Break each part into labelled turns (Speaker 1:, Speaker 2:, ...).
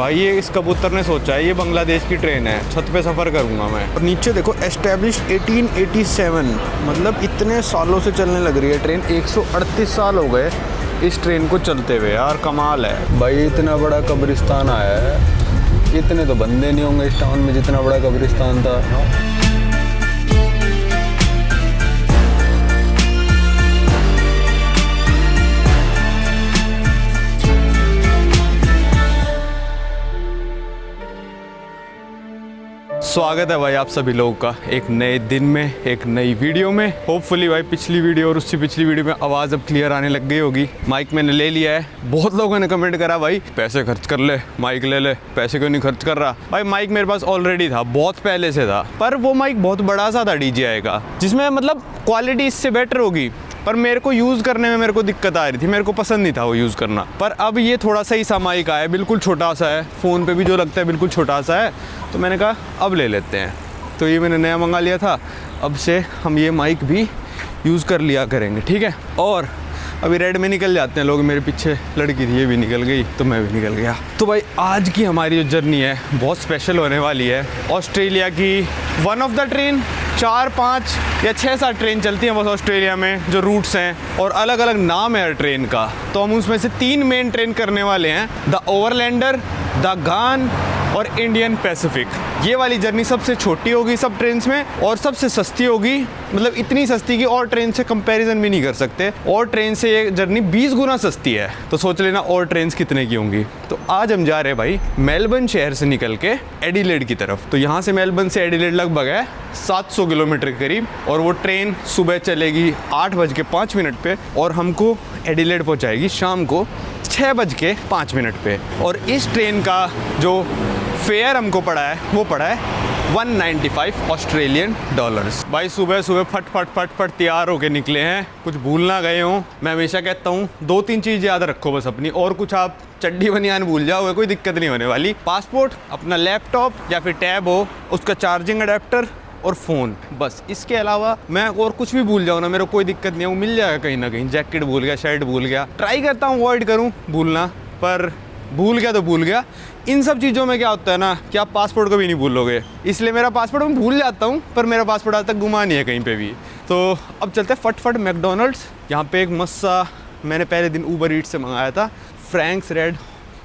Speaker 1: भाई ये इस कबूतर ने सोचा है ये बांग्लादेश की ट्रेन है, छत पे सफ़र करूँगा मैं। और नीचे देखो एस्टेब्लिश 1887, मतलब इतने सालों से चलने लग रही है ट्रेन। 138 साल हो गए इस ट्रेन को चलते हुए यार, कमाल है भाई। इतना बड़ा कब्रिस्तान आया है, इतने तो बंदे नहीं होंगे इस टाउन में जितना बड़ा कब्रिस्तान था। स्वागत है भाई आप सभी लोगों का एक नए दिन में, एक नई वीडियो में। होपफुली भाई पिछली वीडियो और उससे पिछली वीडियो में आवाज़ अब क्लियर आने लग गई होगी। माइक मैंने ले लिया है। बहुत लोगों ने कमेंट करा भाई पैसे खर्च कर ले, माइक ले ले, पैसे क्यों नहीं खर्च कर रहा। भाई माइक मेरे पास ऑलरेडी था, बहुत पहले से था, पर वो माइक बहुत बड़ा सा था DJI का, जिसमें मतलब क्वालिटी इससे बेटर होगी, पर मेरे को यूज़ करने में मेरे को दिक्कत आ रही थी, मेरे को पसंद नहीं था वो यूज़ करना। पर अब ये थोड़ा सा ही सा माइक आया, बिल्कुल छोटा सा है, फ़ोन पे भी जो लगता है बिल्कुल छोटा सा है, तो मैंने कहा अब ले लेते हैं। तो ये मैंने नया मंगा लिया था, अब से हम ये माइक भी यूज़ कर लिया करेंगे, ठीक है। और अभी रेड में निकल जाते हैं लोग, मेरे पीछे लड़की थी ये भी निकल गई तो मैं भी निकल गया। तो भाई आज की हमारी जो जर्नी है बहुत स्पेशल होने वाली है। ऑस्ट्रेलिया की वन ऑफ द ट्रेन, 4, 5 या 6-7 ट्रेन चलती हैं बस ऑस्ट्रेलिया में, जो रूट्स हैं और अलग अलग नाम है हर ट्रेन का। तो हम उसमें से 3 मेन ट्रेन करने वाले हैं, द ओवरलैंडर, द गान और इंडियन पैसिफिक। ये वाली जर्नी सबसे छोटी होगी सब ट्रेन्स में और सबसे सस्ती होगी, मतलब इतनी सस्ती कि और ट्रेन से कंपैरिजन भी नहीं कर सकते। और ट्रेन से ये जर्नी 20 गुना सस्ती है, तो सोच लेना और ट्रेन्स कितने की होंगी। तो आज हम जा रहे हैं भाई मेलबर्न शहर से निकल के एडिलेड की तरफ। तो यहाँ से मेलबर्न से एडिलेड लगभग है 700 किलोमीटर के करीब, और वो ट्रेन सुबह चलेगी 8:05 पे और हमको एडिलेड पहुँचाएगी शाम को 6:05 पे। और इस ट्रेन का जो फेयर हमको पड़ा है वो पड़ा है 195 ऑस्ट्रेलियन डॉलर्स। भाई सुबह सुबह फट फट फट फट तैयार होके निकले हैं, कुछ भूल ना गए हों। मैं हमेशा कहता हूँ 2-3 चीज़ याद रखो बस अपनी, और कुछ आप चड्डी बनियान भूल जाओगे कोई दिक्कत नहीं होने वाली। पासपोर्ट, अपना लैपटॉप या फिर टैब हो, उसका चार्जिंग अडेप्टर और फ़ोन, बस। इसके अलावा मैं और कुछ भी भूल जाऊँ ना, मेरे को कोई दिक्कत नहीं है, वो मिल जाएगा कहीं ना कहीं। जैकेट भूल गया, शर्ट भूल गया, ट्राई करता हूँ अवॉइड करूँ भूलना, पर भूल गया तो भूल गया। इन सब चीज़ों में क्या होता है ना कि आप पासपोर्ट को भी नहीं भूलोगे, इसलिए मेरा पासपोर्ट मैं भूल जाता हूँ, पर मेरा पासपोर्ट आज तक गुमा नहीं है कहीं पे भी। तो अब चलते हैं फटफट मैकडोनल्ड्स। यहाँ पे एक मस्त सा मैंने पहले दिन ऊबर ईट से मंगाया था, फ्रैंक्स रेड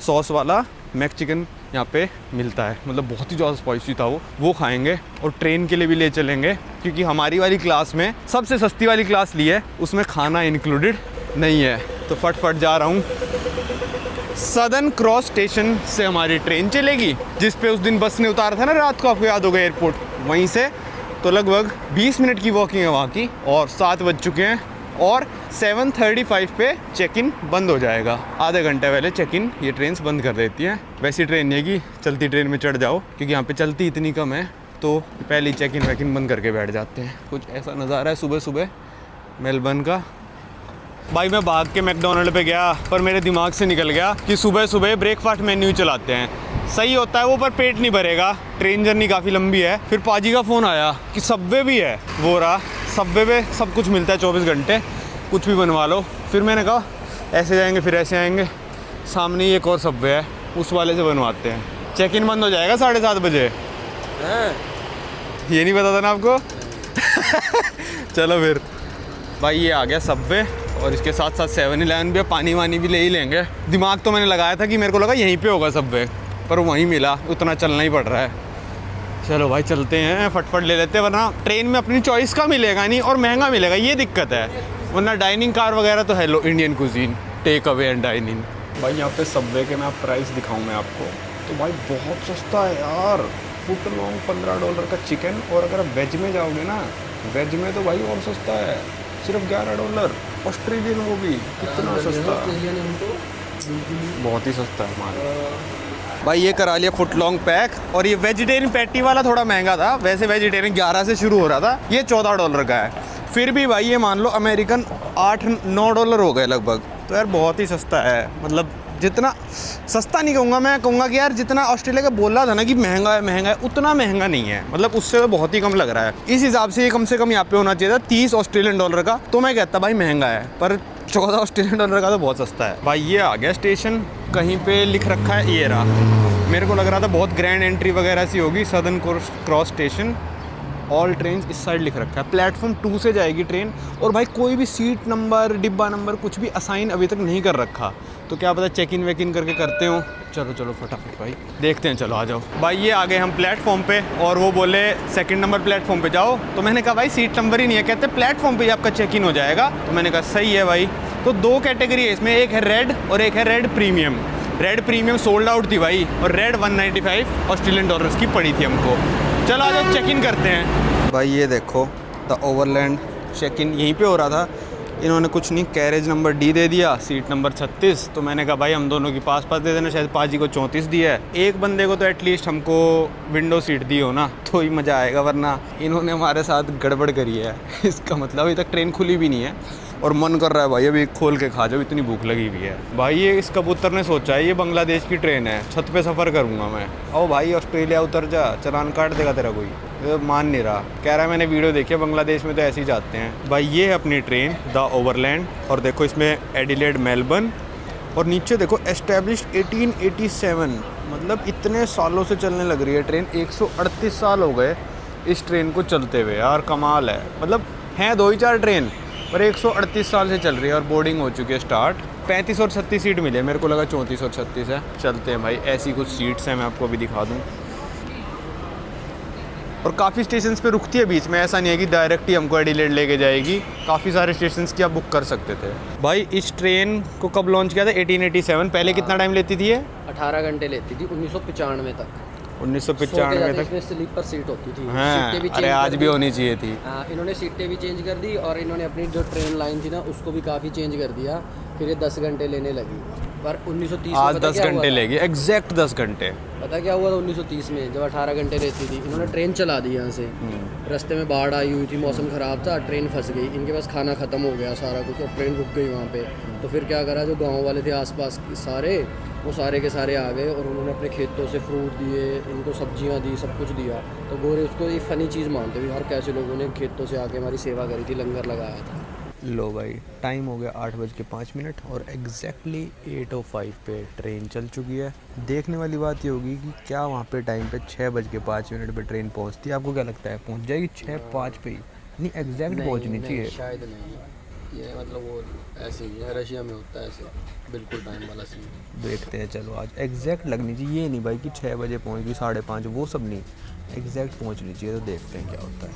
Speaker 1: सॉस वाला मैक चिकन यहाँ पे मिलता है, मतलब बहुत ही ज़्यादा स्पाइसी था वो खाएंगे। और ट्रेन के लिए भी ले चलेंगे, क्योंकि हमारी वाली क्लास में सबसे सस्ती वाली क्लास ली है, उसमें खाना इंक्लूडेड नहीं है। तो फटफट जा रहा हूँ। सदर्न क्रॉस स्टेशन से हमारी ट्रेन चलेगी, जिस पे उस दिन बस ने उतारा था ना रात को, आपको याद होगा एयरपोर्ट, वहीं से। तो लगभग 20 मिनट की वॉकिंग है वहाँ की, और 7 बज चुके हैं और 7:35 पे चेक इन बंद हो जाएगा। आधे घंटे पहले चेक इन ये ट्रेन बंद कर देती हैं। वैसी ट्रेन नहीं है कि चलती ट्रेन में चढ़ जाओ, क्योंकि यहाँ पे चलती इतनी कम है, तो पहले चेक इन वैकिन बंद करके बैठ जाते हैं। कुछ ऐसा नज़ारा है सुबह सुबह मेलबर्न का। भाई मैं भाग के मैकडोनल्ड पे गया, पर मेरे दिमाग से निकल गया कि सुबह सुबह ब्रेकफास्ट मेन्यू चलाते हैं, सही होता है वो, पर पेट नहीं भरेगा, ट्रेन जर्नी काफ़ी लंबी है। फिर पाजी का फ़ोन आया कि सबवे भी है, वो रहा सबवे पे सब कुछ मिलता है 24 घंटे, कुछ भी बनवा लो। फिर मैंने कहा ऐसे जाएंगे फिर ऐसे आएंगे, सामने ही एक और सबवे है, उस वाले से बनवाते हैं। चेक इन बंद हो जाएगा 7:30 बजे। ये नहीं पता था ना आपको? चलो फिर भाई ये आ गया सबवे, और इसके साथ साथ 7-Eleven भी, पानी वानी भी ले ही लेंगे। दिमाग तो मैंने लगाया था कि मेरे को लगा यहीं पे होगा सबवे, पर वहीं मिला, उतना चलना ही पड़ रहा है। चलो भाई चलते हैं, फटफट ले लेते हैं, वरना ट्रेन में अपनी चॉइस का मिलेगा नहीं और महंगा मिलेगा, ये दिक्कत है। वरना डाइनिंग कार वगैरह तो है, लो Indian cuisine, take away and dine in. भाई यहाँ पे सबवे के मैं प्राइस दिखाऊँ मैं आपको, तो भाई बहुत सस्ता है यार। फुट लॉन्ग $15 का चिकन, और अगर आप वेज में जाओगे ना, वेज में तो भाई और सस्ता है, सिर्फ $11। ऑस्ट्रेलियन वो भी कितना सस्ता, बहुत ही सस्ता है हमारा। भाई ये करा लिया फुट लॉन्ग पैक, और ये वेजिटेरियन पैटी वाला थोड़ा महंगा था, वैसे वेजिटेरियन 11 से शुरू हो रहा था, ये $14 का है। फिर भी भाई ये मान लो अमेरिकन $8-9 हो गए लगभग, तो यार बहुत ही सस्ता है। मतलब जितना सस्ता नहीं कहूँगा, मैं कहूँगा कि यार जितना ऑस्ट्रेलिया का बोल रहा था ना कि महंगा है, उतना महंगा नहीं है, मतलब उससे तो बहुत ही कम लग रहा है। इस हिसाब से ये कम से कम यहाँ पे होना चाहिए था $30 ऑस्ट्रेलियन का, तो मैं कहता भाई महंगा है, पर 14 ऑस्ट्रेलियन डॉलर का तो बहुत सस्ता है भाई। ये आ गया स्टेशन, कहीं पे लिख रखा है ये रहा। मेरे को लग रहा था बहुत ग्रैंड एंट्री वगैरह सी होगी। Southern cross station, all train इस साइड लिख रखा है। प्लेटफॉर्म 2 से जाएगी ट्रेन। और भाई कोई भी सीट नंबर, डिब्बा नंबर कुछ भी असाइन अभी तक नहीं कर रखा, तो क्या पता चेक इन वेक इन करके करते हो। चलो चलो फटाफट भाई देखते हैं, चलो आ जाओ भाई। ये आ गए हम प्लेटफॉर्म पे और वो बोले सेकंड नंबर प्लेटफॉर्म पे जाओ। तो मैंने कहा भाई सीट नंबर ही नहीं है, कहते प्लेटफॉर्म पे ही आपका चेक इन हो जाएगा। तो मैंने कहा सही है भाई। तो 2 कैटेगरी है इसमें, एक है रेड और एक है red premium. Red premium sold out थी भाई, और रेड 195 ऑस्ट्रेलियन डॉलर्स की पड़ी थी हमको। चलो आ जाओ चेक इन करते हैं भाई। ये देखो द ओवरलैंड चेक इन यहीं पे हो रहा था। इन्होंने कुछ नहीं, कैरेज नंबर डी दे दिया, सीट नंबर 36। तो मैंने कहा भाई हम दोनों की पास दे देना, शायद पाजी को 34 दिया है। एक बंदे को तो एटलीस्ट हमको विंडो सीट दी हो ना, तो ही मज़ा आएगा, वरना इन्होंने हमारे साथ गड़बड़ करी है। इसका मतलब अभी तक ट्रेन खुली भी नहीं है और मन कर रहा है भाई अभी खोल के खा जाओ, इतनी भूख लगी हुई है भाई। ये इस कबूतर ने सोचा है ये बांग्लादेश की ट्रेन है, छत पे सफ़र करूँगा मैं। ओ भाई ऑस्ट्रेलिया उतर जा, चलान काट देगा तेरा कोई। तो मान नहीं रहा, कह रहा है मैंने वीडियो देखी है बांग्लादेश में तो ऐसे ही जाते हैं भाई। ये है अपनी ट्रेन द ओवरलैंड, और देखो इसमें एडिलेड मेलबर्न, और नीचे देखो एस्टेब्लिश्ड 1887। मतलब इतने सालों से चलने लग रही है ट्रेन, 138 साल हो गए इस ट्रेन को चलते हुए यार, कमाल है। मतलब हैं 2 ही 4 ट्रेन पर 138 साल से चल रही है, और बोर्डिंग हो चुकी है स्टार्ट। 35 और 36 सीट मिले, मेरे को लगा 34 और 36 है। चलते हैं भाई, ऐसी कुछ सीट्स हैं, मैं आपको अभी दिखा दूँ। और काफ़ी स्टेशंस पे रुकती है बीच में, ऐसा नहीं है कि डायरेक्ट ही हमको एडिलेड लेके जाएगी। काफ़ी सारे स्टेशंस की आप बुक कर सकते थे भाई। इस ट्रेन को कब लॉन्च किया था? 1887। पहले कितना टाइम लेती थी ये?
Speaker 2: 18 घंटे लेती थी 1995 तक।
Speaker 1: 1995 तक
Speaker 2: इसमें स्लीपर सीट होती थी।
Speaker 1: हाँ, अरे आज भी होनी चाहिए थी।
Speaker 2: इन्होंने सीटें भी चेंज कर दी, और इन्होंने अपनी जो ट्रेन लाइन थी ना उसको भी काफ़ी चेंज कर दिया। फिर ये 10 घंटे लेने लगी, पर 1930
Speaker 1: आज 10 घंटे लेगी, एग्जैक्ट 10 घंटे।
Speaker 2: पता क्या हुआ था 1930 में, जब 18 घंटे रहती थी, इन्होंने ट्रेन चला दी यहाँ से। रास्ते में बाढ़ आई हुई थी, मौसम ख़राब था, ट्रेन फंस गई, इनके पास खाना ख़त्म हो गया सारा कुछ, और ट्रेन रुक गई वहाँ पे। तो फिर क्या करा, जो गांव वाले थे आसपास सारे, वो सारे के सारे आ गए, और उन्होंने अपने खेतों से फ्रूट दिए, इनको सब्जियाँ दी, सब कुछ दिया। तो गोरे उसको एक फ़नी चीज़ मानते हुए, हर कैसे लोगों ने खेतों से आके हमारी सेवा करी थी, लंगर लगाया था।
Speaker 1: लो भाई टाइम हो गया 8:05 और एग्जैक्टली 8:05 पे ट्रेन चल चुकी है। देखने वाली बात ये होगी कि क्या वहाँ पे टाइम पे 6:05 पे ट्रेन पहुँचती है। आपको क्या लगता है पहुँच जाएगी 6:05 पे ही? नहीं, एग्जैक्ट पहुँचनी चाहिए।
Speaker 2: शायद नहीं, ये मतलब वो ऐसे ही है, रशिया में होता है ऐसे बिल्कुल टाइम वाला सीन।
Speaker 1: देखते हैं चलो, आज एग्जैक्ट लगनी चाहिए। ये नहीं भाई कि 6 बजे पहुँच गई, 5:30, वो सब नहीं, एग्जैक्ट पहुँचनी चाहिए। तो देखते हैं क्या होता है।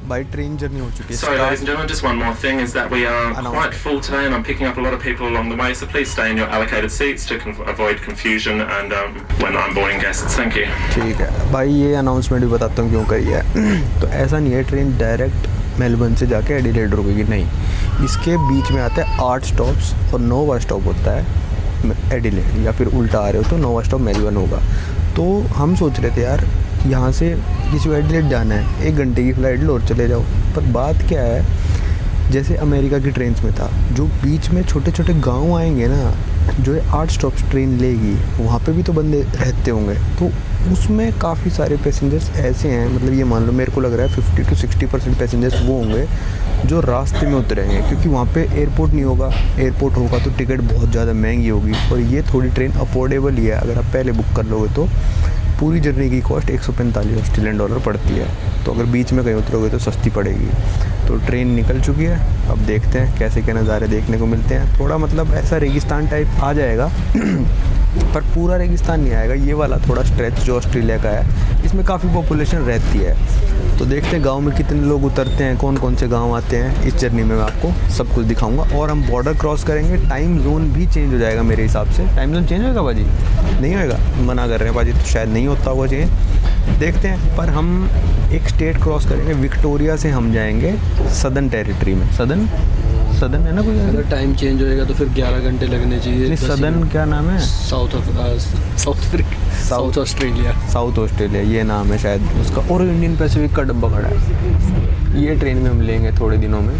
Speaker 1: भाई ट्रेन जर्नी हो चुकी है।
Speaker 3: Sorry ladies and gentlemen, just one more thing is that we are quite full today and I'm picking up a lot of people along the way, so please stay in your allocated seats to avoid confusion and when I'm boarding guests. Thank you.
Speaker 1: ठीक है भाई, ये announcement भी बताता हूँ क्यों करी है। तो ऐसा नहीं है ट्रेन डायरेक्ट मेलबर्न से जाके एडिलेड रुकेगी, नहीं, इसके बीच में आता है 8 स्टॉप्स और 9वां स्टॉप होता है एडिलेड, या फिर उल्टा आ रहे हो तो 9वां स्टॉप मेलबर्न होगा। तो हम सोच रहे थे यार यहाँ से किसी को एडिलेड जाना है, 1 घंटे की फ़्लाइट लो और चले जाओ। पर बात क्या है, जैसे अमेरिका की ट्रेन्स में था, जो बीच में छोटे छोटे गांव आएंगे ना, जो 8 स्टॉप्स ट्रेन लेगी, वहाँ पे भी तो बंदे रहते होंगे। तो उसमें काफ़ी सारे पैसेंजर्स ऐसे हैं, मतलब ये मान लो मेरे को लग रहा है 50 to 60% पैसेंजर्स वो होंगे जो रास्ते में उतरेंगे, क्योंकि वहाँ पे एयरपोर्ट नहीं होगा। एयरपोर्ट होगा तो टिकट बहुत ज़्यादा महंगी होगी, और ये थोड़ी ट्रेन अफोर्डेबल ही है। अगर आप पहले बुक कर लोगे तो पूरी जर्नी की कॉस्ट 145 ऑस्ट्रेलियन डॉलर पड़ती है। तो अगर बीच में कहीं उतरोगे तो सस्ती पड़ेगी। तो ट्रेन निकल चुकी है, अब देखते हैं कैसे क्या नज़ारे देखने को मिलते हैं। थोड़ा मतलब ऐसा रेगिस्तान टाइप आ जाएगा पर पूरा रेगिस्तान नहीं आएगा। ये वाला थोड़ा स्ट्रेच जो ऑस्ट्रेलिया का है, इसमें काफ़ी पॉपुलेशन रहती है। तो देखते हैं गांव में कितने लोग उतरते हैं, कौन कौन से गांव आते हैं। इस जर्नी में मैं आपको सब कुछ दिखाऊंगा। और हम बॉर्डर क्रॉस करेंगे, टाइम जोन भी चेंज हो जाएगा मेरे हिसाब से। टाइम जोन चेंज होगा बाजी? नहीं होएगा, मना कर रहे हैं बाजी, तो शायद नहीं होता होगा चेंज, देखते हैं। पर हम एक स्टेट क्रॉस करेंगे, विक्टोरिया से हम जाएंगे सदर्न टेरिटरी में। सदर्न है ना कोई?
Speaker 2: अगर टाइम चेंज होएगा तो फिर 11 घंटे लगने चाहिए।
Speaker 1: सदर्न क्या नाम है?
Speaker 2: साउथ
Speaker 1: ऑस्ट्रेलिया ये नाम है शायद उसका। और इंडियन पैसिफिक का डब्बा खड़ा है, ये ट्रेन में हम लेंगे थोड़े दिनों में।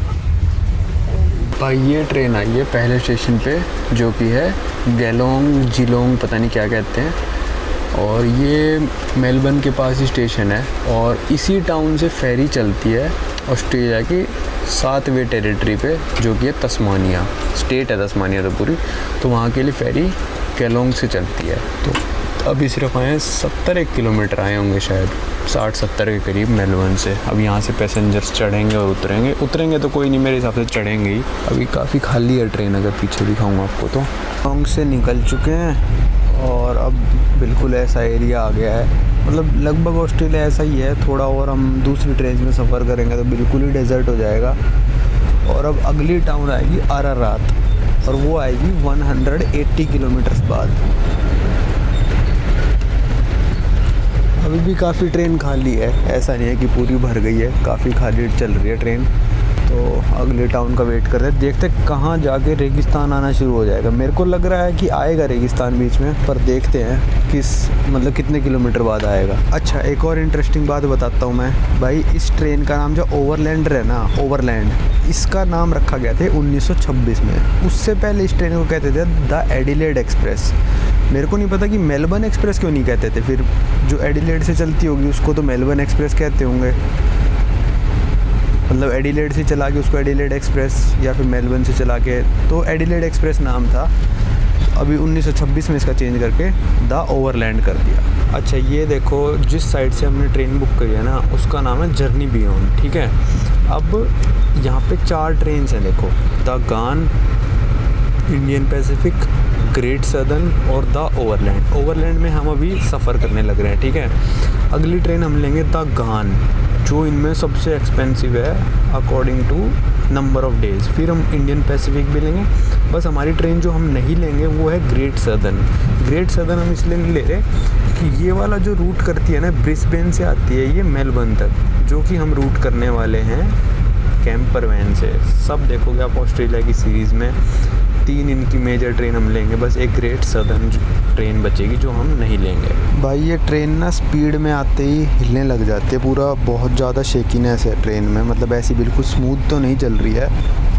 Speaker 1: भाई ये ट्रेन आई है पहले स्टेशन पे, जो कि है गेलोंग जिलोंग, पता नहीं क्या कहते हैं। और ये मेलबर्न के पास ही स्टेशन है और इसी टाउन से फेरी चलती है ऑस्ट्रेलिया की 7वें टेरिटरी पे, जो कि है तस्मानिया। स्टेट है तस्मानिया तो पूरी, तो वहाँ के लिए फेरी केलोंग से चलती है। तो अभी सिर्फ आए 70 किलोमीटर आए होंगे शायद, 60-70 के करीब मेलबर्न से। अब यहाँ से पैसेंजर्स चढ़ेंगे और उतरेंगे तो कोई नहीं, मेरे हिसाब से चढ़ेंगे ही। अभी काफ़ी खाली है ट्रेन, अगर पीछे दिखाऊंगा आपको तो। केलोंग से निकल चुके हैं और अब बिल्कुल ऐसा एरिया आ गया है, मतलब लगभग ऑस्ट्रेलिया ऐसा ही है। थोड़ा और हम दूसरी ट्रेन में सफ़र करेंगे तो बिल्कुल ही डेजर्ट हो जाएगा। और अब अगली टाउन आएगी अरारात, और वो आएगी 180 किलोमीटर्स बाद। अभी भी काफ़ी ट्रेन खाली है, ऐसा नहीं है कि पूरी भर गई है, काफ़ी खाली चल रही है ट्रेन। तो अगले टाउन का वेट करते हैं, देखते कहाँ जाके रेगिस्तान आना शुरू हो जाएगा। मेरे को लग रहा है कि आएगा रेगिस्तान बीच में, पर देखते हैं कितने किलोमीटर बाद आएगा। अच्छा, एक और इंटरेस्टिंग बात बताता हूँ मैं भाई। इस ट्रेन का नाम जो ओवरलैंडर है ना, ओवरलैंड, इसका नाम रखा गया था 1926 में। उससे पहले इस ट्रेन को कहते थे द एडिलेड एक्सप्रेस। मेरे को नहीं पता कि मेलबर्न एक्सप्रेस क्यों नहीं कहते थे, फिर जो एडिलेड से चलती होगी उसको तो मेलबर्न एक्सप्रेस कहते होंगे। मतलब एडिलेड से चला के उसको एडिलेड एक्सप्रेस, या फिर मेलबर्न से चला के, तो एडिलेड एक्सप्रेस नाम था। अभी 1926 में इसका चेंज करके द ओवरलैंड कर दिया। अच्छा, ये देखो जिस साइड से हमने ट्रेन बुक करी है ना, उसका नाम है जर्नी बियॉन्ड, ठीक है। अब यहाँ पे 4 ट्रेन हैं, देखो, द गान, इंडियन पैसिफिक, ग्रेट सदर्न और द ओवरलैंड। ओवरलैंड में हम अभी सफ़र करने लग रहे हैं, ठीक है। अगली ट्रेन हम लेंगे द गान, जो इनमें सबसे एक्सपेंसिव है according to number of days. फिर हम इंडियन पैसिफिक भी लेंगे। बस हमारी ट्रेन जो हम नहीं लेंगे वो है ग्रेट सदर्न। ग्रेट सदर्न हम इसलिए नहीं ले रहे कि ये वाला जो रूट करती है ना, ब्रिस्बेन से आती है ये मेलबर्न तक, जो कि हम रूट करने वाले हैं कैंपर वैन से। सब देखोगे आप ऑस्ट्रेलिया की सीरीज़ में। 3 इनकी मेजर ट्रेन हम लेंगे, बस एक ग्रेट सदर्न ट्रेन बचेगी जो हम नहीं लेंगे। भाई ये ट्रेन ना स्पीड में आते ही हिलने लग जाती है पूरा, बहुत ज़्यादा शेकीनेस है ट्रेन में, मतलब ऐसी बिल्कुल स्मूथ तो नहीं चल रही है,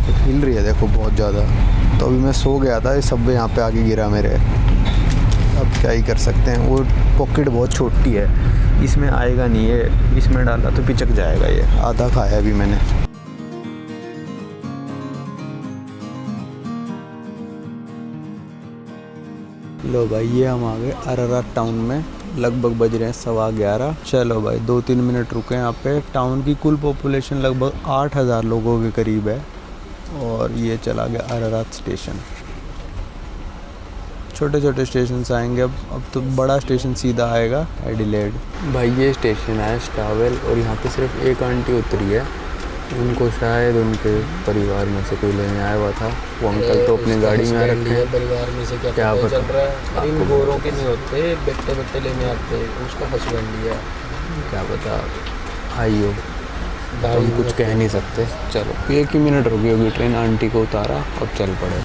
Speaker 1: तो हिल रही है देखो बहुत ज़्यादा। तो अभी मैं सो गया था, सब यहाँ पे आके गिरा मेरे। अब क्या ही कर सकते हैं, वो पॉकेट बहुत छोटी है, इसमें आएगा नहीं है, इसमें डाला तो पिचक जाएगा। ये आधा खाया अभी मैंने। लो भाई, ये हम आ गए अरारात टाउन में, लगभग बज रहे हैं 11:15। चलो भाई 2-3 मिनट रुके यहाँ पे। टाउन की कुल पॉपुलेशन लगभग 8000 लोगों के करीब है, और ये चला गया अरारात स्टेशन। छोटे छोटे स्टेशन आएंगे अब तो बड़ा स्टेशन सीधा आएगा एडिलेड। भाई ये स्टेशन है स्टावेल, और यहाँ पे सिर्फ एक आंटी उतरी है, उनको शायद उनके परिवार में से कोई लेने आया हुआ था। वो अंकल तो अपनी गाड़ी में आ रखे हैं।
Speaker 2: परिवार में से क्या पता चल रहा है, इन गोरों के नहीं होते, बेटे लेने आते, उसका हस्बैंड लिया,
Speaker 1: क्या पता आइयो, हम कुछ कह नहीं सकते। चलो 1 ही मिनट रुकी होगी ट्रेन, आंटी को उतारा, अब चल पड़े।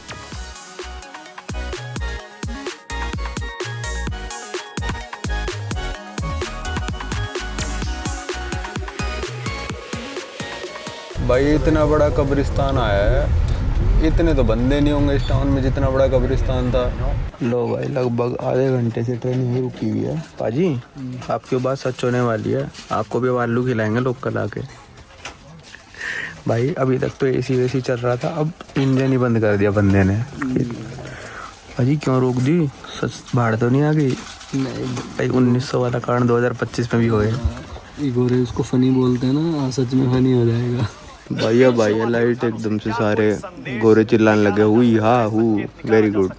Speaker 1: भाई इतना बड़ा कब्रिस्तान आया है, इतने तो बंदे नहीं होंगे इस टाउन में जितना बड़ा कब्रिस्तान था। लो भाई लगभग आधे घंटे से ट्रेन यहीं रुकी हुई है। पाजी आपकी बात सच होने वाली है, आपको भी आलू खिलाएंगे लोग कल आके। भाई अभी तक तो एसी वेसी चल रहा था, अब इंजन ही बंद कर दिया बंदे ने। पाजी क्यों रोक दी, सच भाड़ तो नहीं आ गई?
Speaker 2: नहीं
Speaker 1: भाई 1900 वाला कांड 2025 में भी हो गया।
Speaker 2: गोरे उसको फनी बोलते हैं ना, सच में फनी हो जाएगा।
Speaker 1: भैया लाइट एकदम से सारे गोरे चिल्लाने लगे, हुई हाँ हु, वेरी गुड।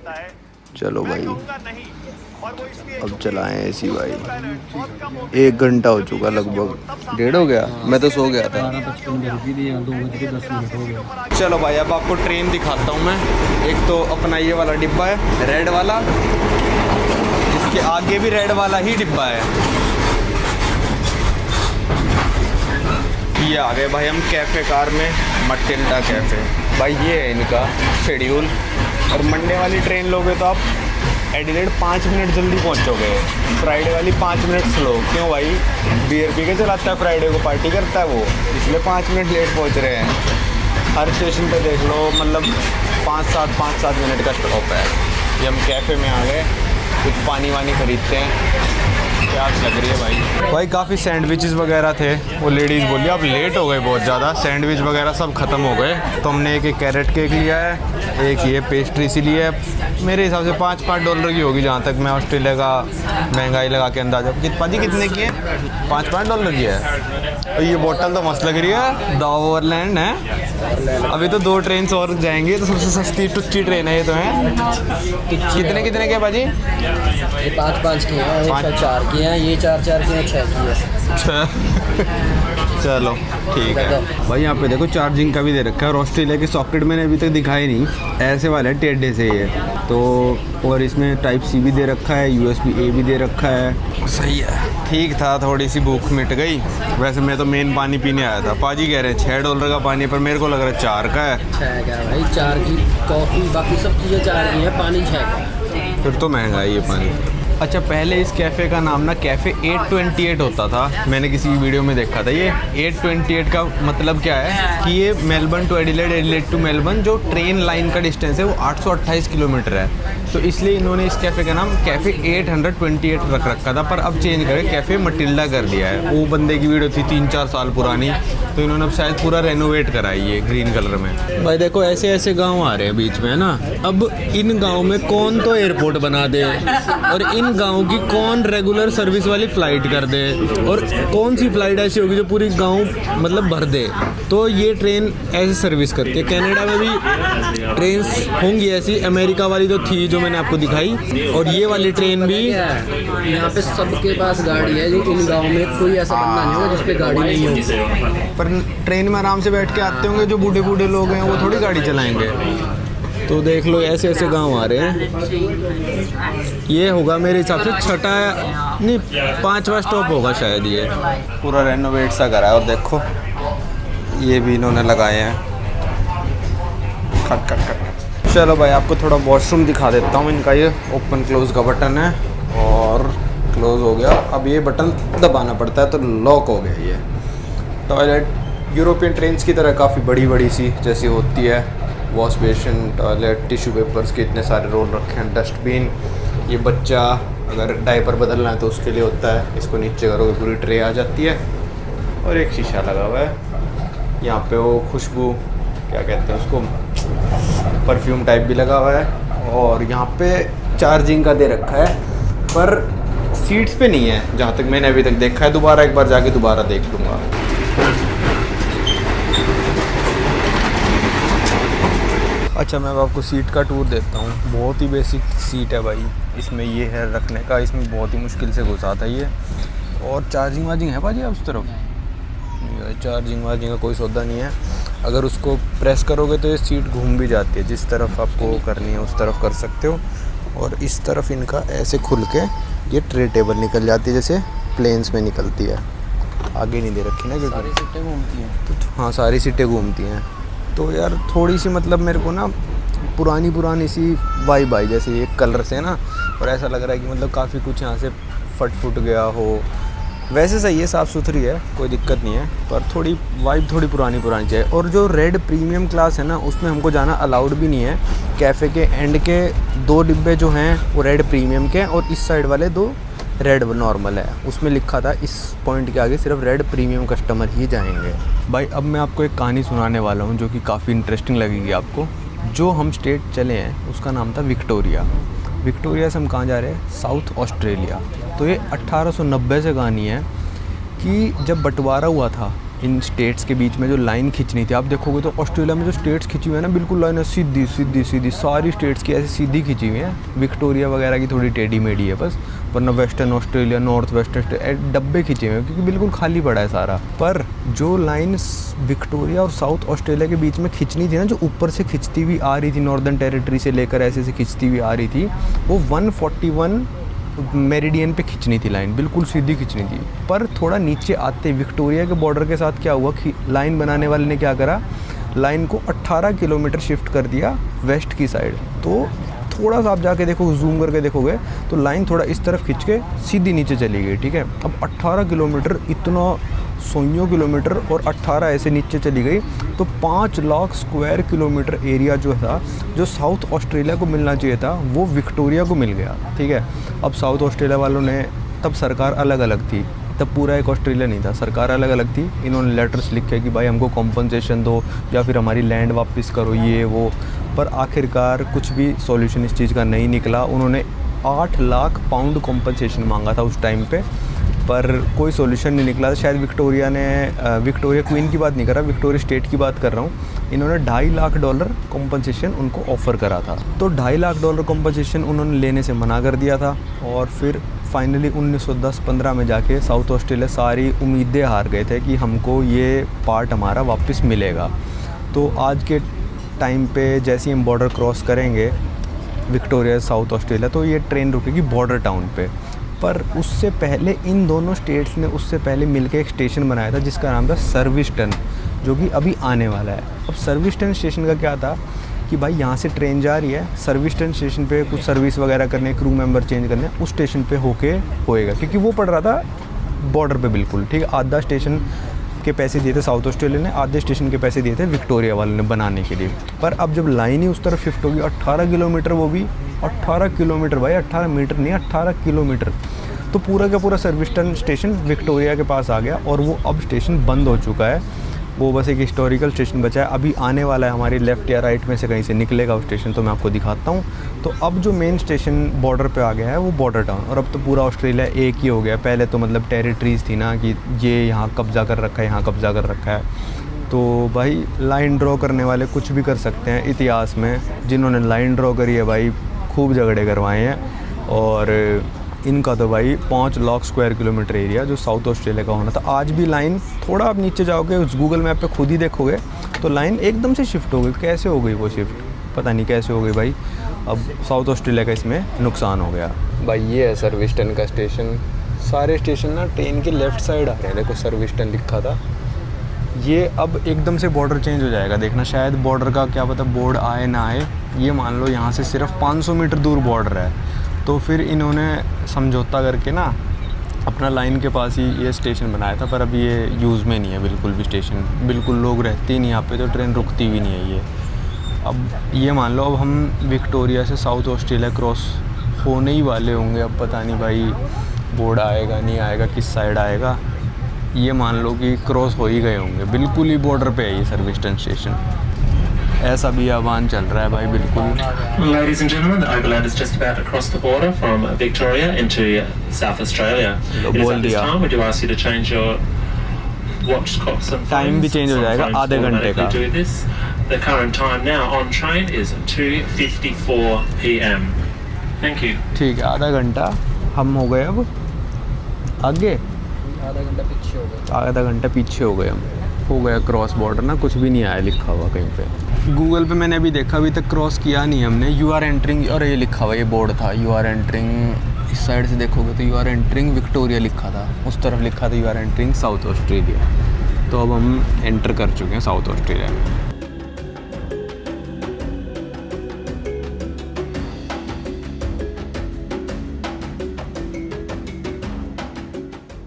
Speaker 1: चलो भाई अब चलाएं एसी भाई। 1 घंटा हो चुका, लगभग 1.5 हो गया, मैं तो सो गया था।
Speaker 2: 2:10 हो गया।
Speaker 1: चलो भाई अब आपको ट्रेन दिखाता हूँ मैं। एक तो अपना ये वाला डिब्बा है रेड वाला, इसके आगे भी रेड वाला ही डिब्बा है। ये आ गए भाई हम कैफ़े कार में, मटिल्डा कैफ़े। भाई ये है इनका शेड्यूल, और मंडे वाली ट्रेन लोगे तो आप एडिलेड 5 मिनट जल्दी पहुंचोगे, फ्राइडे वाली 5 मिनट स्लो। क्यों भाई, बियर पी के चलाता है, फ्राइडे को पार्टी करता है वो, इसलिए 5 मिनट लेट पहुंच रहे हैं। हर स्टेशन पे देख लो, मतलब 5-7 मिनट का स्टॉप है। ये हम कैफ़े में आ गए, कुछ पानी वानी खरीदते हैं। प्यास लग रही है भाई। काफ़ी सैंडविचेस वगैरह थे, वो लेडीज़ बोली आप लेट हो गए बहुत ज़्यादा, सैंडविच वगैरह सब ख़त्म हो गए। तो हमने एक कैरेट केक लिया है, एक ये पेस्ट्री सी ली है। मेरे हिसाब से $5 की होगी, जहाँ तक मैं ऑस्ट्रेलिया का महंगाई लगा के अंदाजा। कितने की है? $5 की है। और ये बोतल तो मस्त लग रही है, द ओवरलैंड है। अभी तो 2 ट्रेन और जाएंगे, तो सबसे सस्ती टुच्ची ट्रेन है ये तो है। कितने के भाजी?
Speaker 2: ये 5 की है, 4 की है, ये 4 की है, 6 की है।
Speaker 1: चलो ठीक है भाई। यहाँ पे देखो चार्जिंग का भी दे रखा है, और ऑस्ट्रेलिया के सॉकेट मैंने अभी तक दिखाए नहीं, ऐसे वाले टेढ़े से ये तो। और इसमें टाइप सी भी दे रखा है, USB A भी दे रखा है। सही है, ठीक था। थोड़ी सी भूख मिट गई। वैसे मैं तो मेन पानी पीने आया था। पाजी कह रहे हैं $6 का पानी, पर मेरे को लग रहा है 4 का है।
Speaker 2: 6 का भाई, 4 की कॉफ़ी, बाकी सब चीज़ें 4 की है, पानी 6 का।
Speaker 1: फिर तो महंगा है ये पानी। अच्छा, पहले इस कैफ़े का नाम ना कैफ़े 828 होता था, मैंने किसी वीडियो में देखा था। ये 828 का मतलब क्या है कि ये Melbourne to Adelaide, Adelaide to Melbourne जो ट्रेन लाइन का डिस्टेंस है वो 828 किलोमीटर है, तो इसलिए इन्होंने इस कैफ़े का नाम कैफ़े 828 रख रखा था। पर अब चेंज करके कैफ़े मटिल्डा कर दिया है। वो बंदे की वीडियो थी 3-4 साल पुरानी, तो इन्होंने अब शायद पूरा रेनोवेट कराई है ग्रीन कलर में। भाई देखो ऐसे ऐसे गाँव आ रहे हैं बीच में, है ना। अब इन गाँव में कौन तो एयरपोर्ट बना दे, और इन गाँव की कौन रेगुलर सर्विस वाली फ़्लाइट कर दे, और कौन सी फ़्लाइट ऐसी होगी जो पूरी गांव मतलब भर दे। तो ये ट्रेन ऐसे सर्विस करती है। कनाडा में भी ट्रेन होंगी ऐसी, अमेरिका वाली तो थी जो मैंने आपको दिखाई, और ये वाली ट्रेन भी।
Speaker 2: यहाँ पे सबके पास गाड़ी है, इन गाँव में कोई ऐसा बंदा नहीं होगा जिस पे गाड़ी नहीं होगी।
Speaker 1: पर ट्रेन में आराम से बैठ के आते होंगे जो बूढ़े बूढ़े लोग हैं, वो थोड़ी गाड़ी चलाएंगे। तो देख लो ऐसे ऐसे गांव आ रहे हैं। ये होगा मेरे हिसाब से 6ठा नहीं 5वां स्टॉप होगा शायद। ये पूरा रेनोवेट सा करा है, और देखो ये भी इन्होंने लगाए हैं। खट। चलो भाई आपको थोड़ा वॉशरूम दिखा देता हूँ इनका। ये ओपन क्लोज का बटन है, और क्लोज हो गया। अब ये बटन दबाना पड़ता है तो लॉक हो गया। ये टॉयलेट यूरोपियन ट्रेन्स की तरह काफ़ी बड़ी सी जैसी होती है। Wash basin, toilet, tissue papers के इतने सारे रोल रखे हैं। डस्टबिन, ये बच्चा अगर डायपर बदलना है तो उसके लिए होता है। इसको नीचे करोगे पूरी ट्रे आ जाती है। और एक शीशा लगा हुआ है यहाँ पे, वो खुशबू क्या कहते हैं उसको, परफ्यूम टाइप भी लगा हुआ है। और यहाँ पे चार्जिंग का दे रखा है, पर सीट्स पे नहीं है जहाँ तक मैंने अभी तक देखा है। दोबारा एक बार जाके दोबारा देख लूँगा। अच्छा, मैं आपको सीट का टूर देता हूँ। बहुत ही बेसिक सीट है भाई। इसमें ये है रखने का, इसमें बहुत ही मुश्किल से घुसा था ये। और चार्जिंग वार्जिंग है भाजी उस तरफ? चार्जिंग वार्जिंग का कोई सौदा नहीं है। अगर उसको प्रेस करोगे तो ये सीट घूम भी जाती है, जिस तरफ आपको करनी है उस तरफ कर सकते हो। और इस तरफ इनका ऐसे खुल के ये ट्रे टेबल निकल जाती है, जैसे प्लेन्स में निकलती है। आगे नहीं दे रखी ना, क्योंकि
Speaker 2: सारी सीटें घूमती हैं।
Speaker 1: तो हाँ, सारी सीटें घूमती हैं। तो यार थोड़ी सी मतलब मेरे को ना पुरानी सी वाइब आई, जैसे ये कलर से ना, और ऐसा लग रहा है कि मतलब काफ़ी कुछ यहाँ से फट गया हो। वैसे सही है, साफ़ सुथरी है, कोई दिक्कत नहीं है, पर थोड़ी वाइब थोड़ी पुरानी चाहिए। और जो रेड प्रीमियम क्लास है ना, उसमें हमको जाना अलाउड भी नहीं है। कैफ़े के एंड के 2 डिब्बे जो हैं वो रेड प्रीमियम के हैं, और इस साइड वाले 2 रेड नॉर्मल है। उसमें लिखा था इस पॉइंट के आगे सिर्फ रेड प्रीमियम कस्टमर ही जाएंगे। भाई अब मैं आपको एक कहानी सुनाने वाला हूँ जो कि काफ़ी इंटरेस्टिंग लगेगी आपको। जो हम स्टेट चले हैं उसका नाम था विक्टोरिया। विक्टोरिया से हम कहाँ जा रहे हैं? South Australia. तो ये 1890 से कहानी है कि जब बंटवारा हुआ था इन स्टेट्स के बीच में, जो लाइन खींचनी थी, आप देखोगे तो ऑस्ट्रेलिया में जो स्टेट्स खींची हुई है ना, बिल्कुल लाइन सीधी सारी स्टेट्स की ऐसी सीधी खींची हुई है। विक्टोरिया वगैरह की थोड़ी टेढ़ी मेढ़ी है बस, वरना वेस्टर्न ऑस्ट्रेलिया, नॉर्थ वेस्टर्न डब्बे खींचे हुए हैं, क्योंकि बिल्कुल खाली पड़ा है सारा। पर जो लाइन विक्टोरिया और साउथ ऑस्ट्रेलिया के बीच में खींचनी थी ना, जो ऊपर से खिंचती हुई आ रही थी, नॉर्दर्न टेरिटरी से लेकर ऐसे से खिंचती हुई आ रही थी, वो 141 मेरिडियन पे खींचनी थी लाइन, बिल्कुल सीधी खींचनी थी। पर थोड़ा नीचे आते विक्टोरिया के बॉर्डर के साथ क्या हुआ कि लाइन बनाने वाले ने क्या करा, लाइन को 18 किलोमीटर शिफ्ट कर दिया वेस्ट की साइड। तो थोड़ा सा आप जाके देखो, जूम करके देखोगे तो लाइन थोड़ा इस तरफ खींच के सीधी नीचे चली गई। ठीक है, अब 18 किलोमीटर इतना 100 किलोमीटर और 18 ऐसे नीचे चली गई, तो 5 लाख स्क्वायर किलोमीटर एरिया जो था, जो साउथ ऑस्ट्रेलिया को मिलना चाहिए था, वो विक्टोरिया को मिल गया। ठीक है, अब साउथ ऑस्ट्रेलिया वालों ने, तब सरकार अलग अलग थी, तब पूरा एक ऑस्ट्रेलिया नहीं था, सरकार अलग अलग थी। इन्होंने लेटर्स लिखे कि भाई हमको कॉम्पनसेशन दो या फिर हमारी लैंड वापस करो, ये वो, पर आखिरकार कुछ भी सॉल्यूशन इस चीज़ का नहीं निकला। उन्होंने 8 लाख पाउंड कॉम्पनसेशन मांगा था उस टाइम पे, पर कोई सॉल्यूशन नहीं निकला। शायद विक्टोरिया ने, विक्टोरिया क्वीन की बात नहीं कर रहा, विक्टोरिया स्टेट की बात कर रहा हूँ, इन्होंने $2.5 लाख कॉम्पनसेशन उनको ऑफ़र करा था। तो $2.5 लाख कॉम्पनसेशन उन्होंने लेने से मना कर दिया था, और फिर फाइनली 1910-15 में जाके साउथ ऑस्ट्रेलिया सारी उम्मीदें हार गए थे कि हमको ये पार्ट हमारा वापस मिलेगा। तो आज के टाइम पे जैसे ही हम बॉर्डर क्रॉस करेंगे विक्टोरिया साउथ ऑस्ट्रेलिया, तो ये ट्रेन रुकेगी बॉर्डर टाउन पे। पर उससे पहले इन दोनों स्टेट्स ने उससे पहले मिलकर एक स्टेशन बनाया था जिसका नाम था सर्विस्टन, जो कि अभी आने वाला है। अब सर्विस्टन स्टेशन का क्या था कि भाई यहाँ से ट्रेन जा रही है, सर्विस्टन स्टेशन पे कुछ सर्विस वगैरह करने, क्रू मेंबर चेंज करने, उस स्टेशन पे होके होएगा, क्योंकि वो पड़ रहा था बॉर्डर पे बिल्कुल। ठीक है, आधा स्टेशन के पैसे दिए थे साउथ ऑस्ट्रेलिया ने, आधे स्टेशन के पैसे दिए थे विक्टोरिया वालों ने बनाने के लिए। पर अब जब लाइन ही उस तरफ शिफ्ट होगी, 18 किलोमीटर, वो भी 18 किलोमीटर भाई, 18 मीटर नहीं, 18 किलोमीटर, तो पूरा का पूरा सर्विस्टन स्टेशन विक्टोरिया के पास आ गया, और वो अब स्टेशन बंद हो चुका है। वो बस एक हिस्टोरिकल स्टेशन बचा है, अभी आने वाला है हमारी लेफ़्ट या राइट में से कहीं से निकलेगा वो स्टेशन, तो मैं आपको दिखाता हूँ। तो अब जो मेन स्टेशन बॉर्डर पे आ गया है वो बॉर्डर टाउन, और अब तो पूरा ऑस्ट्रेलिया एक ही हो गया। पहले तो मतलब टेरिटरीज़ थी ना, कि ये यहाँ कब्ज़ा कर रखा है, यहाँ कब्ज़ा कर रखा है। तो भाई लाइन ड्रॉ करने वाले कुछ भी कर सकते हैं। इतिहास में जिन्होंने लाइन ड्रॉ करी है भाई, खूब झगड़े करवाए हैं, और इनका तो भाई 5 लाख स्क्वायर किलोमीटर एरिया जो साउथ ऑस्ट्रेलिया का होना था। आज भी लाइन, थोड़ा आप नीचे जाओगे उस गूगल मैप पे खुद ही देखोगे, तो लाइन एकदम से शिफ्ट हो गई। कैसे हो गई वो शिफ्ट, पता नहीं कैसे हो गई भाई। अब साउथ ऑस्ट्रेलिया का इसमें नुकसान हो गया भाई। ये है सर्विस्टन का स्टेशन। सारे स्टेशन ना ट्रेन के लेफ़्ट साइड आ रहे हैं, देखो सर्विस्टन लिखा था। ये अब एकदम से बॉर्डर चेंज हो जाएगा, देखना। शायद बॉर्डर का क्या पता बोर्ड आए ना आए। ये मान लो यहाँ से सिर्फ 500 मीटर दूर बॉर्डर है, तो फिर इन्होंने समझौता करके ना अपना लाइन के पास ही ये स्टेशन बनाया था। पर अब ये यूज़ में नहीं है बिल्कुल भी स्टेशन, बिल्कुल लोग रहते ही नहीं यहाँ पे, तो ट्रेन रुकती भी नहीं है ये। अब ये मान लो अब हम विक्टोरिया से साउथ ऑस्ट्रेलिया क्रॉस होने ही वाले होंगे। अब पता नहीं भाई बोर्ड आएगा नहीं आएगा, किस साइड आएगा। ये मान लो कि क्रॉस हो ही गए होंगे, बिल्कुल ही बॉर्डर पे है ये सर्विस्टन स्टेशन। ऐसा भी आह्वान चल रहा है भाई बिल्कुल।
Speaker 3: Ladies and gentlemen, the Overland is just about to cross the border from Victoria into South Australia. It is at this time we do ask you to change your watch clocks and
Speaker 1: time भी change हो जाएगा आधे घंटे का।
Speaker 3: do this. The current time now on train is 2:54 p.m. Thank you.
Speaker 1: ठीक है, आधा घंटा हम हो गए अब आगे,
Speaker 2: आधा घंटा पीछे हो गए,
Speaker 1: आधा घंटा पीछे हो गए हम। हो गया क्रॉस बॉर्डर ना, कुछ भी नहीं आया लिखा हुआ कहीं पे। गूगल पे मैंने अभी देखा, अभी तक क्रॉस किया नहीं हमने। यू आर एंटरिंग, और ये लिखा हुआ, ये बोर्ड था यू आर एंटरिंग। इस साइड से देखोगे तो यू आर एंटरिंग विक्टोरिया लिखा था, उस तरफ लिखा था you are entering South Australia. तो अब हम एंटर कर चुके हैं साउथ ऑस्ट्रेलिया में।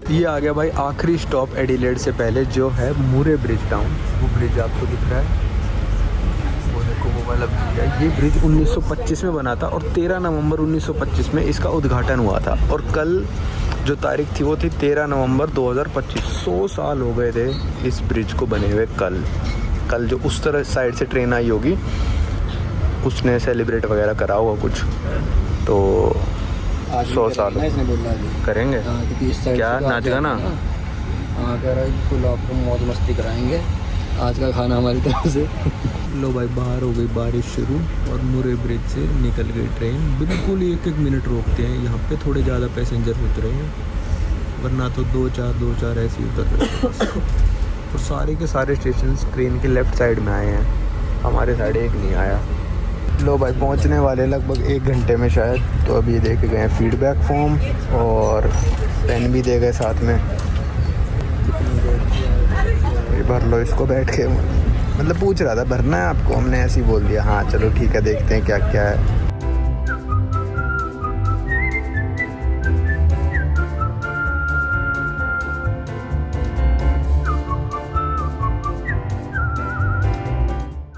Speaker 1: ये आ गया भाई आखिरी स्टॉप एडिलेड से पहले, जो है मूरे ब्रिज टाउन। वो ब्रिज आपको दिख रहा है, वो देखो वो वाला ब्रिज है। ये ब्रिज 1925 में बना था, और 13 नवंबर 1925 में इसका उद्घाटन हुआ था। और कल जो तारीख थी वो थी 13 नवंबर 2025। 100 साल हो गए थे इस ब्रिज को बने हुए। कल जो उस तरह साइड से ट्रेन आई होगी, उसने सेलिब्रेट वगैरह करा होगा कुछ, तो 100 साल करेंगे।
Speaker 2: क्योंकि इस साइड
Speaker 1: क्या नाच गाना?
Speaker 2: हाँ, कह रहा है फुल आपको मौज मस्ती कराएंगे, आज का खाना हमारी तरफ से।
Speaker 1: लो भाई, बाहर हो गई बारिश शुरू, और मुरे ब्रिज से निकल गई ट्रेन। बिल्कुल 1-1 मिनट रोकते हैं यहाँ पे, थोड़े ज़्यादा पैसेंजर उतरे हैं, वरना तो 2-4 ऐसे ही उतर रहे। और सारे के सारे स्टेशन ट्रेन के लेफ़्ट साइड में आए हैं, हमारे साइड एक नहीं आया। लो भाई, पहुंचने वाले लगभग 1 घंटे में शायद। तो अभी दे के गए फीडबैक फॉर्म, और पेन भी दे गए साथ में। भर लो इसको बैठ के, मतलब पूछ रहा था भरना है आपको, हमने ऐसे ही बोल दिया हाँ चलो ठीक है, देखते हैं क्या क्या है।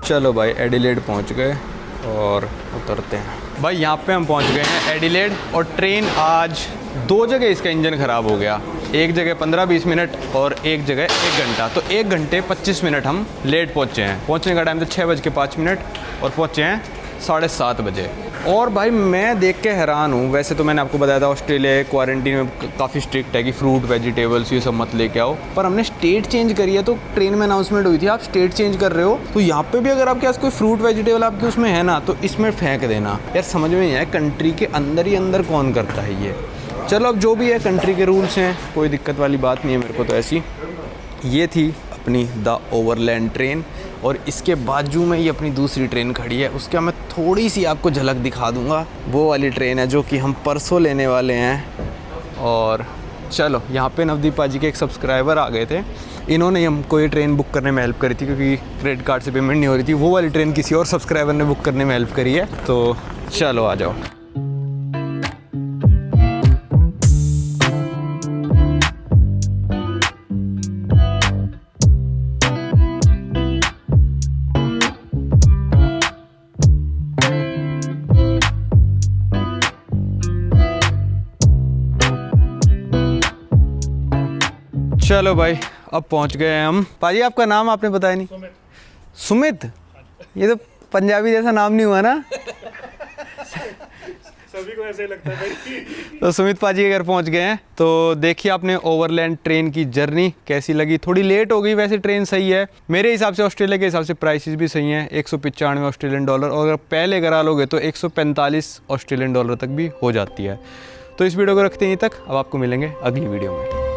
Speaker 1: चलो भाई एडिलेड पहुंच गए और उतरते हैं। भाई यहाँ पे हम पहुंच गए हैं एडिलेड, और ट्रेन आज 2 जगह इसका इंजन ख़राब हो गया। एक जगह 15-20 मिनट और एक जगह 1 घंटा, तो 1 घंटे 25 मिनट हम लेट पहुँचे हैं। पहुँचने का टाइम तो 6:05 और पहुँचे हैं 7:30 बजे। और भाई मैं देख के हैरान हूँ, वैसे तो मैंने आपको बताया था ऑस्ट्रेलिया क्वारंटीन में काफ़ी स्ट्रिक्ट है कि फ्रूट वेजिटेबल्स ये सब मत लेके आओ, पर हमने स्टेट चेंज करी है। तो ट्रेन में अनाउंसमेंट हुई थी आप स्टेट चेंज कर रहे हो तो यहाँ पे भी अगर आपके पास कोई फ्रूट वेजिटेबल आपके उसमें है ना तो इसमें फेंक देना। यार समझ में नहीं आया, कंट्री के अंदर ही अंदर कौन करता है ये। चलो अब जो भी है कंट्री के रूल्स हैं, कोई दिक्कत वाली बात नहीं है मेरे को तो ऐसी। ये थी अपनी द ओवरलैंड ट्रेन, और इसके बाजू में ही अपनी दूसरी ट्रेन खड़ी है, उसका मैं थोड़ी सी आपको झलक दिखा दूंगा। वो वाली ट्रेन है जो कि हम परसों लेने वाले हैं। और चलो यहाँ पे नवदीप पाजी के एक सब्सक्राइबर आ गए थे, इन्होंने हमको ये ट्रेन बुक करने में हेल्प करी थी क्योंकि क्रेडिट कार्ड से पेमेंट नहीं हो रही थी। वो वाली ट्रेन किसी और सब्सक्राइबर ने बुक करने में हेल्प करी है। तो चलो आ जाओ। चलो भाई अब पहुंच गए हैं हम। पाजी आपका नाम आपने बताया नहीं? सुमित। ये तो पंजाबी जैसा नाम नहीं हुआ ना?
Speaker 4: सभी को ऐसे ही लगता है भाई।
Speaker 1: तो सुमित पाजी के घर पहुंच गए हैं। तो देखिए आपने ओवरलैंड ट्रेन की जर्नी कैसी लगी। थोड़ी लेट हो गई, वैसे ट्रेन सही है मेरे हिसाब से। ऑस्ट्रेलिया के हिसाब से प्राइसेस भी सही हैं, 195 ऑस्ट्रेलियन डॉलर, और अगर पहले करा लोगे तो 145 ऑस्ट्रेलियन डॉलर तक भी हो जाती है। तो इस वीडियो को रखते हैं यहीं तक। अब आपको मिलेंगे अगली वीडियो में।